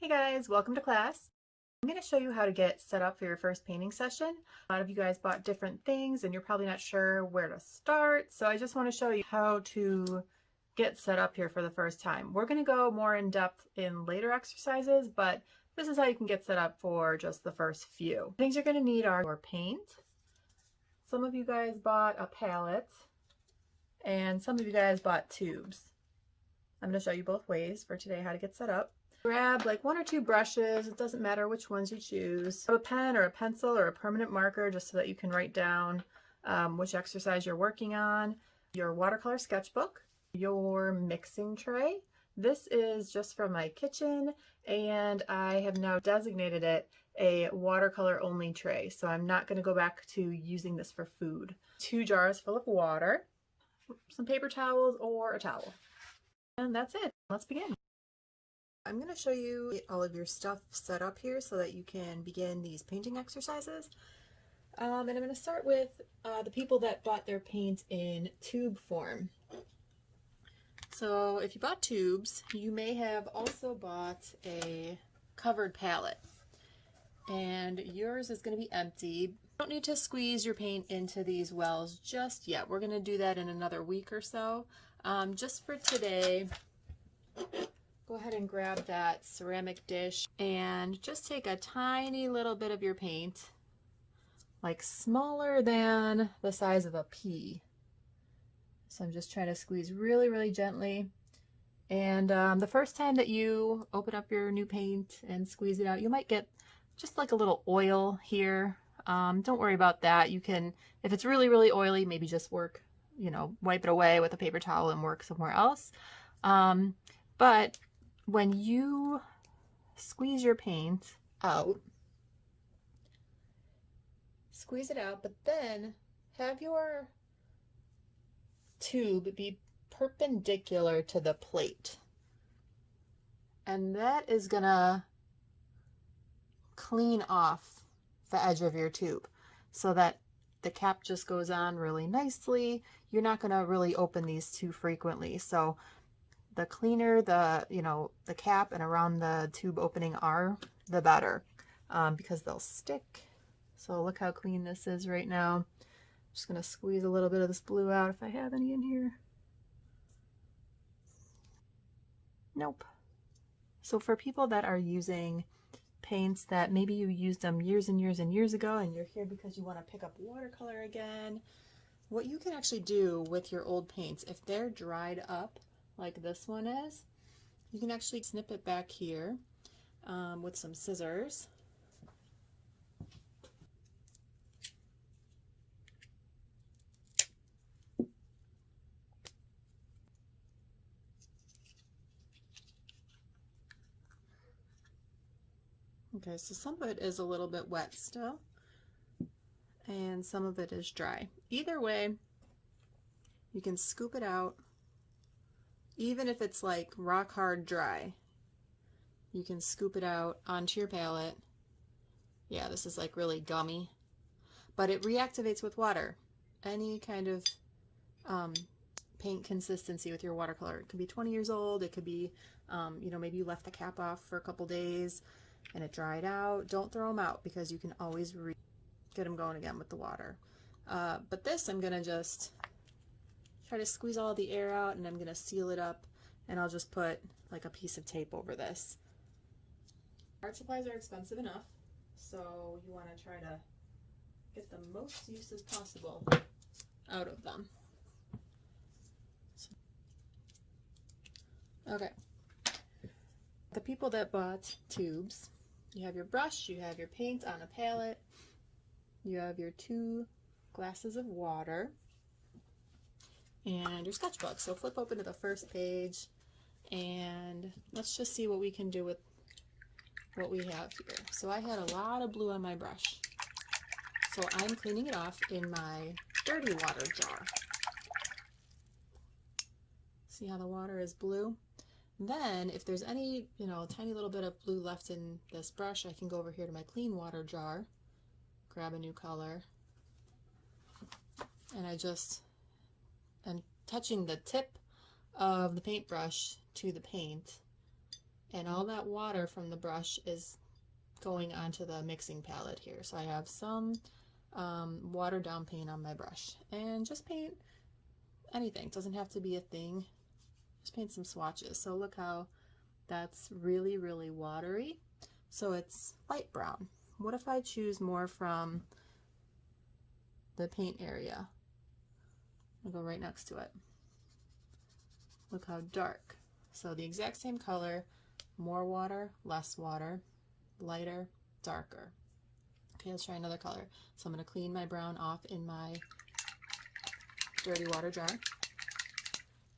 Hey guys, welcome to class. I'm going to show you how to get set up for your first painting session. A lot of you guys bought different things and you're probably not sure where to start, so I just want to show you how to get set up here for the first time. We're going to go more in depth in later exercises, but this is how you can get set up for just the first few. Things you're going to need are your paint. Some of you guys bought a palette and some of you guys bought tubes. I'm going to show you both ways for today how to get set up. Grab like one or two brushes, it doesn't matter which ones you choose. Have a pen or a pencil or a permanent marker just so that you can write down which exercise you're working on. Your watercolor sketchbook, your mixing tray. This is just from my kitchen and I have now designated it a watercolor only tray, so I'm not going to go back to using this for food. 2 jars full of water, some paper towels or a towel. And that's it. Let's begin. I'm going to show you all of your stuff set up here so that you can begin these painting exercises. And I'm going to start with the people that bought their paint in tube form. So if you bought tubes, you may have also bought a covered palette. And yours is going to be empty. You don't need to squeeze your paint into these wells just yet. We're going to do that in another week or so. Just for today, go ahead and grab that ceramic dish and just take a tiny little bit of your paint, like smaller than the size of a pea. So I'm just trying to squeeze really, really gently. And the first time that you open up your new paint and squeeze it out, you might get just like a little oil here. Don't worry about that. You can, if it's really, really oily, maybe just work, wipe it away with a paper towel and work somewhere else. But when you squeeze your paint out, squeeze it out, but then have your tube be perpendicular to the plate. And that is gonna clean off the edge of your tube so that the cap just goes on really nicely. You're not gonna really open these too frequently. So the cleaner the cap and around the tube opening are, the better, because they'll stick. So look how clean this is right now. I'm just gonna squeeze a little bit of this blue out if I have any in here. Nope. So for people that are using paints that maybe you used them years and years and years ago and you're here because you want to pick up watercolor again, what you can actually do with your old paints, if they're dried up like this one is, you can actually snip it back here with some scissors. Okay, so some of it is a little bit wet still, and some of it is dry. Either way, you can scoop it out. Even if it's like rock hard dry, you can scoop it out onto your palette. Yeah, this is like really gummy, but it reactivates with water. Any kind of paint consistency with your watercolor. It could be 20 years old. It could be, maybe you left the cap off for a couple days and it dried out. Don't throw them out because you can always get them going again with the water. But this, I'm going to just try to squeeze all the air out, and I'm going to seal it up, and I'll just put like a piece of tape over this. Art supplies are expensive enough, so you want to try to get the most use as possible out of them. Okay. The people that bought tubes, you have your brush, you have your paint on a palette, you have your 2 glasses of water, and your sketchbook. So flip open to the first page and let's just see what we can do with what we have here. So I had a lot of blue on my brush, so I'm cleaning it off in my dirty water jar. See how the water is blue? Then if there's any, tiny little bit of blue left in this brush, I can go over here to my clean water jar, grab a new color, and I just am touching the tip of the paintbrush to the paint And all that water from the brush is going onto the mixing palette here. So I have some watered down paint on my brush, and just paint anything. It doesn't have to be a thing. Just paint some swatches. So look how that's really, really watery. So it's light brown. What if I choose more from the paint area? I'll go right next to it. Look how dark. So the exact same color, more water, less water, lighter, darker. Okay, let's try another color. So I'm going to clean my brown off in my dirty water jar.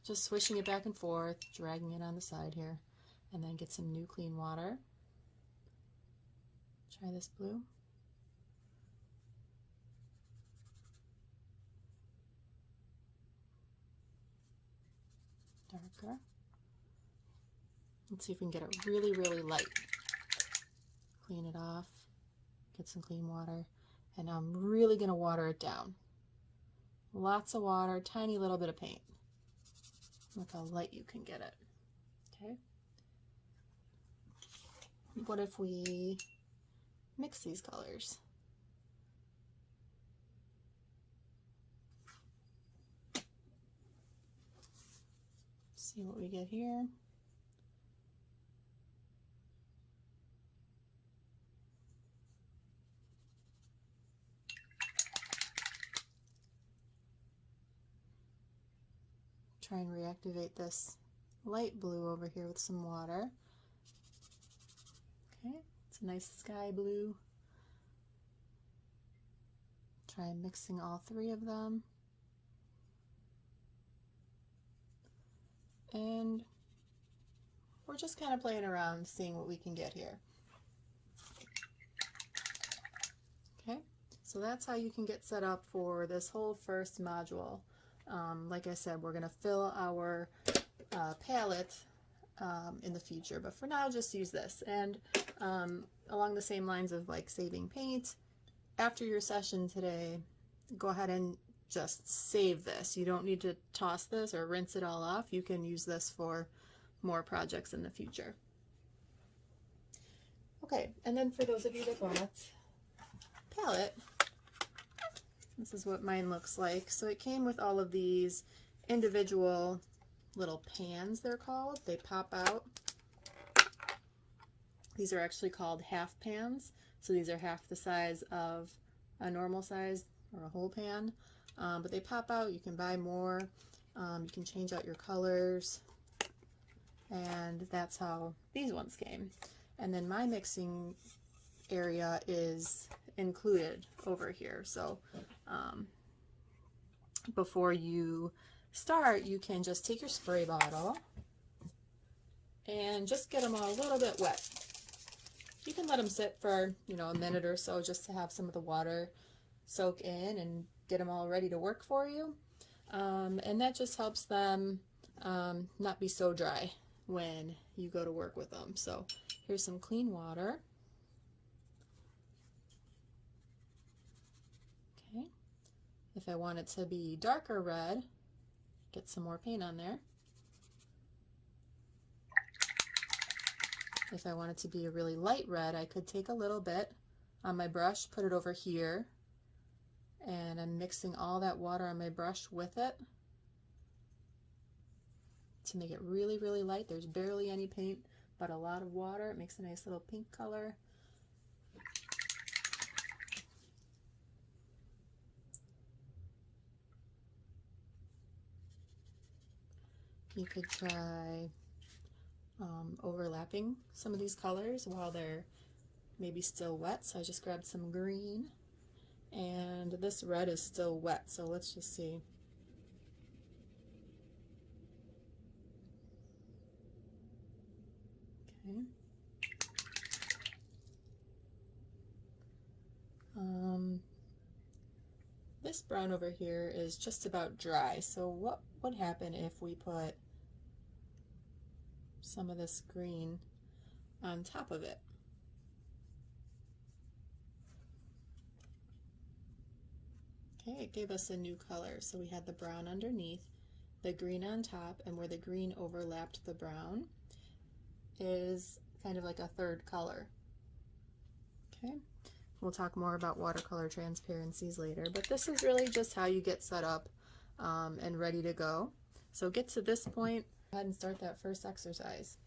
Just swishing it back and forth, dragging it on the side here, and then get some new clean water. Try this blue. Darker. Let's see if we can get it really, really light. Clean it off, get some clean water, and I'm really going to water it down. Lots of water, tiny little bit of paint. Look how light you can get it. Okay. What if we mix these colors? See what we get here. Try and reactivate this light blue over here with some water. Okay, it's a nice sky blue. Try mixing all three of them. And we're just kind of playing around, seeing what we can get here. Okay, so that's how you can get set up for this whole first module. Like I said, we're going to fill our palette in the future, but for now just use this. And along the same lines of like saving paint, after your session today, go ahead and just save this. You don't need to toss this or rinse it all off. You can use this for more projects in the future. Okay, and then for those of you that bought palette, this is what mine looks like. So it came with all of these individual little pans, they're called. They pop out. These are actually called half pans. So these are half the size of a normal size or a whole pan. But they pop out. You can buy more. You can change out your colors. And that's how these ones came. And then my mixing area is included over here. So before you start, you can just take your spray bottle and just get them all a little bit wet. You can let them sit for, a minute or so just to have some of the water soak in and get them all ready to work for you. And that just helps them not be so dry when you go to work with them. So here's some clean water. Okay. If I want it to be darker red, get some more paint on there. If I want it to be a really light red, I could take a little bit on my brush, put it over here, and I'm mixing all that water on my brush with it to make it really, really light. There's barely any paint, but a lot of water. It makes a nice little pink color. You could try overlapping some of these colors while they're maybe still wet. So I just grabbed some green, and this red is still wet, so let's just see. Okay. This brown over here is just about dry, so what would happen if we put some of this green on top of it? Okay, it gave us a new color. So we had the brown underneath, the green on top, and where the green overlapped the brown, is kind of like a third color. Okay, we'll talk more about watercolor transparencies later, but this is really just how you get set up and ready to go. So get to this point, go ahead and start that first exercise.